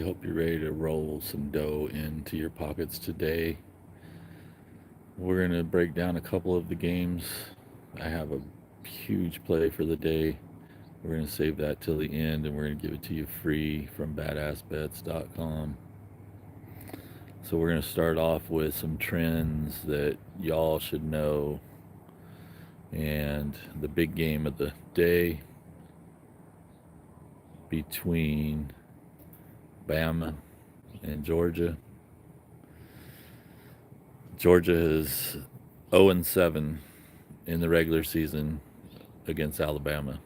Hope you're ready to roll some dough into your pockets today. We're going to break down a couple of the games. I have a huge play for the day. We're going to save that till the end and we're going to give it to you free from badassbets.com. So, we're going to start off with some trends that y'all should know. And the big game of the day between Bama and Georgia. Georgia is 0-7 in the regular season against Alabama.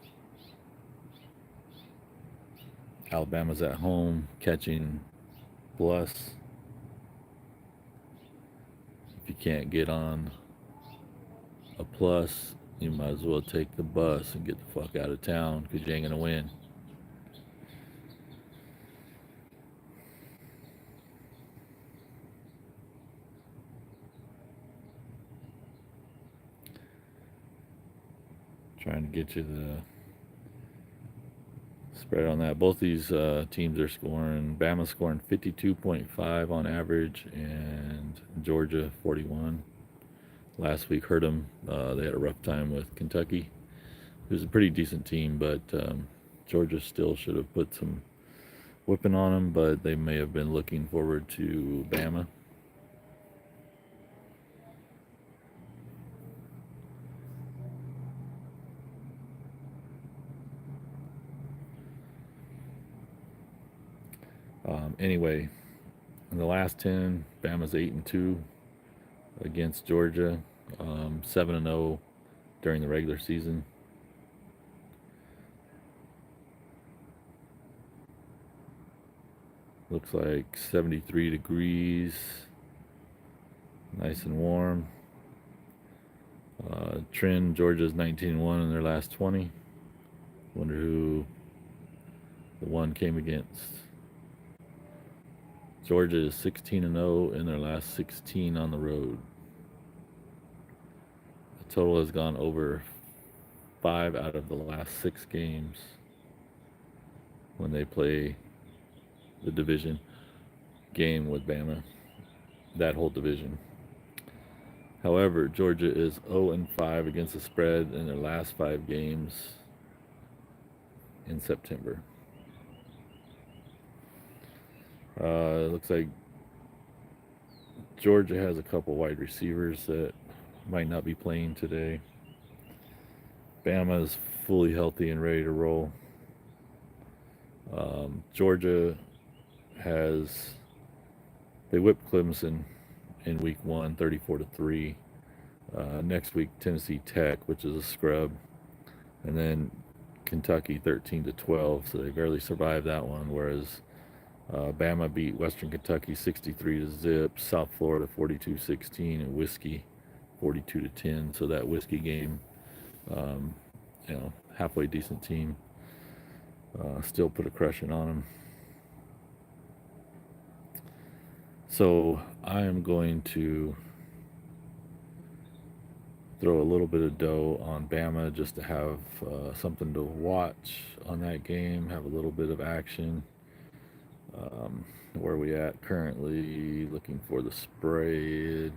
Alabama's at home catching plus. If you can't get on a plus, you might as well take the bus and get the fuck out of town because you ain't going to win. Trying to get you the spread on that. Both these teams are scoring. Bama scoring 52.5 on average, and Georgia 41. Last week hurt them. They had a rough time with Kentucky. It was a pretty decent team, but Georgia still should have put some whipping on them. But they may have been looking forward to Bama. Anyway, in the last 10, Bama's 8-2 against Georgia, 7-0 during the regular season. Looks like 73 degrees, nice and warm. Trend, Georgia's 19-1 in their last 20. Wonder who the one came against. Georgia is 16-0 in their last 16 on the road. The total has gone over 5 out of the last 6 games when they play the division game with Bama, that whole division. However, Georgia is 0-5 against the spread in their last 5 games in September. It looks like Georgia has a couple wide receivers that might not be playing today. Bama is fully healthy and ready to roll. Georgia they whipped Clemson in week 1, 34-3. Next week, Tennessee Tech, which is a scrub, and then Kentucky 13-12. So they barely survived that one. Whereas Bama beat Western Kentucky 63-0, South Florida 42-16, and Whiskey 42-10. So that Whiskey game, halfway decent team, still put a crushing on them. So I am going to throw a little bit of dough on Bama just to have something to watch on that game, have a little bit of action. Where are we at currently? Looking for the spread.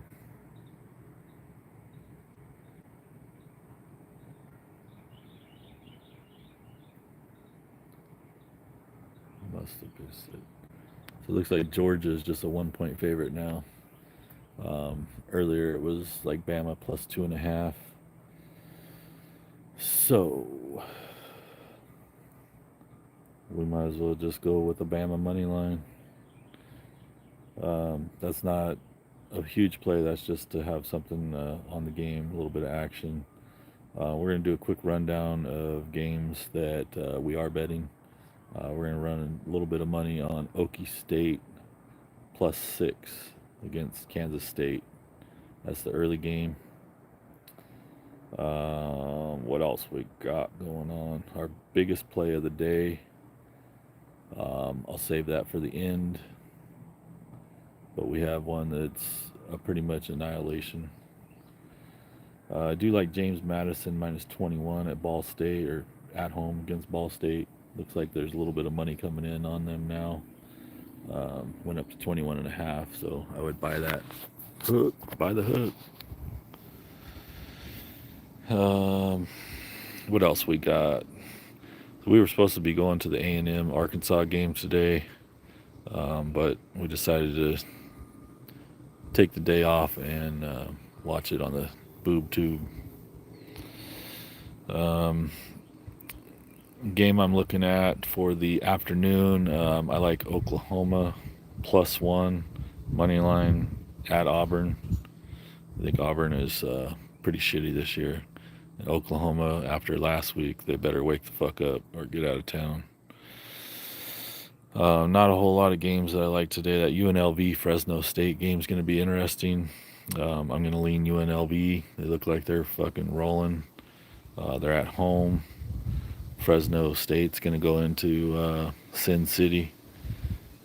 Must have missed it. So it looks like Georgia is just a 1-point favorite now. Earlier it was like Bama plus 2.5. So we might as well just go with the Bama money line. That's not a huge play. That's just to have something on the game, a little bit of action. We're going to do a quick rundown of games that we are betting. We're going to run a little bit of money on Okie State plus 6 against Kansas State. That's the early game. What else we got going on? Our biggest play of the day. I'll save that for the end. But we have one that's a pretty much annihilation. I do like James Madison minus 21 at Ball State, or at home against Ball State. Looks like there's a little bit of money coming in on them now. went up to 21.5, so I would buy that hook, buy the hook. Um, what else we got? We were supposed to be going to the A&M Arkansas game today, but we decided to take the day off and watch it on the boob tube. Um, Game I'm looking at for the afternoon, I like Oklahoma +1 money line at Auburn. I think Auburn is pretty shitty this year. And Oklahoma, after last week, they better wake the fuck up or get out of town. Not a whole lot of games that I like today. That UNLV Fresno State game is going to be interesting. I'm going to lean UNLV. They look like they're fucking rolling. They're at home. Fresno State's going to go into Sin City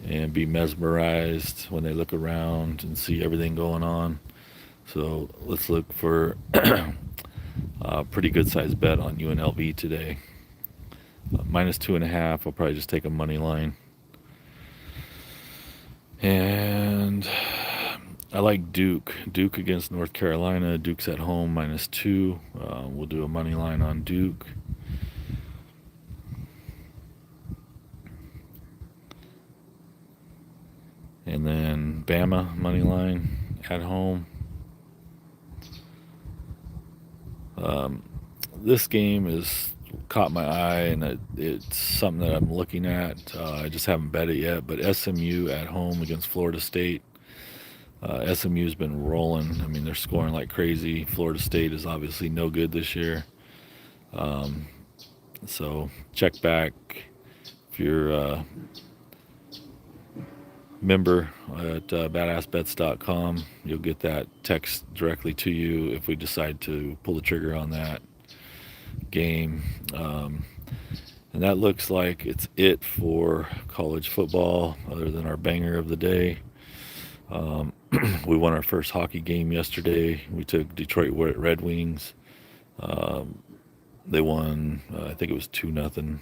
and be mesmerized when they look around and see everything going on. So let's look for a pretty good sized bet on UNLV today. -2.5. I'll probably just take a money line. And I like Duke. Duke against North Carolina. Duke's at home -2. We'll do a money line on Duke. And then Bama money line at home. This game has caught my eye, and it's something that I'm looking at. I just haven't bet it yet, but SMU at home against Florida State. SMU's been rolling. I mean, they're scoring like crazy. Florida State is obviously no good this year. So check back if you're a member at BadAssBets.com. You'll get that text directly to you if we decide to pull the trigger on that game. And that looks like it's it for college football, other than our banger of the day. We won our first hockey game yesterday. We took Detroit Red Wings. They won, I think it was 2-0,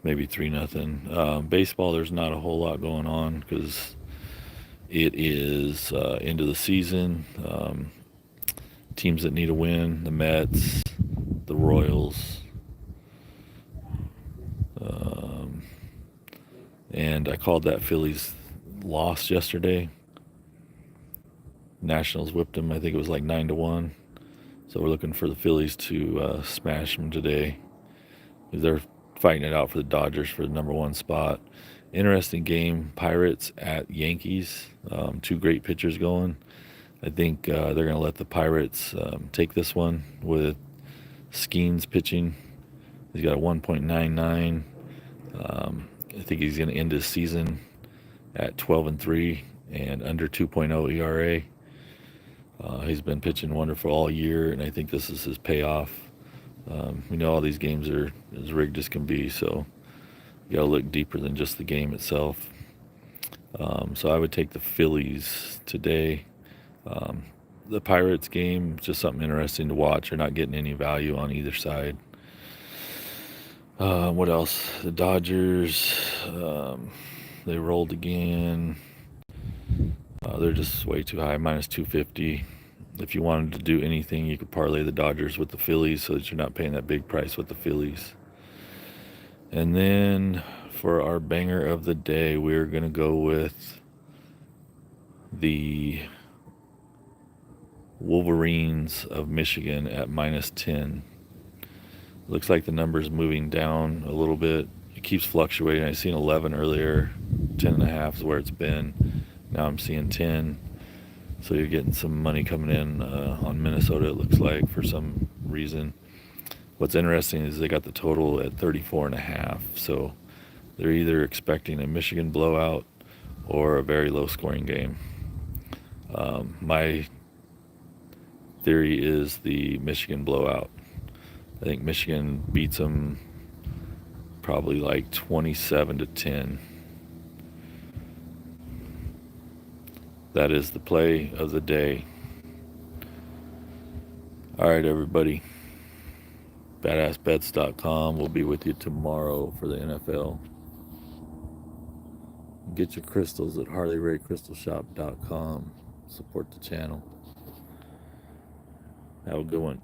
maybe 3-0. Baseball, there's not a whole lot going on because it is into the season. Teams that need a win: the Mets, the Royals, and I called that Phillies loss yesterday. Nationals whipped them. I think it was like 9-1. So we're looking for the Phillies to smash them today. They're fighting it out for the Dodgers for the #1 spot. Interesting game. Pirates at Yankees. Two great pitchers going. I think they're going to let the Pirates take this one with Skeens pitching. He's got a 1.99. I think he's going to end his season at 12-3 and under 2.0 ERA. He's been pitching wonderful all year, and I think this is his payoff. We know all these games are as rigged as can be, so you got to look deeper than just the game itself. So I would take the Phillies today. The Pirates game, just something interesting to watch. You're not getting any value on either side. What else? The Dodgers, they rolled again. They're just way too high, -250. If you wanted to do anything, you could parlay the Dodgers with the Phillies so that you're not paying that big price with the Phillies. And then for our banger of the day, we're going to go with the Wolverines of Michigan at -10. Looks like the number's moving down a little bit. It keeps fluctuating. I seen 11 earlier. 10.5 is where it's been. Now I'm seeing 10. So you're getting some money coming in on Minnesota, it looks like, for some reason. What's interesting is they got the total at 34.5. So they're either expecting a Michigan blowout or a very low scoring game. My theory is the Michigan blowout. I think Michigan beats them probably like 27-10. That is the play of the day. All right, everybody. BadAssBets.com will be with you tomorrow for the NFL. Get your crystals at HarleyRayCrystalShop.com. Support the channel. Have a good one.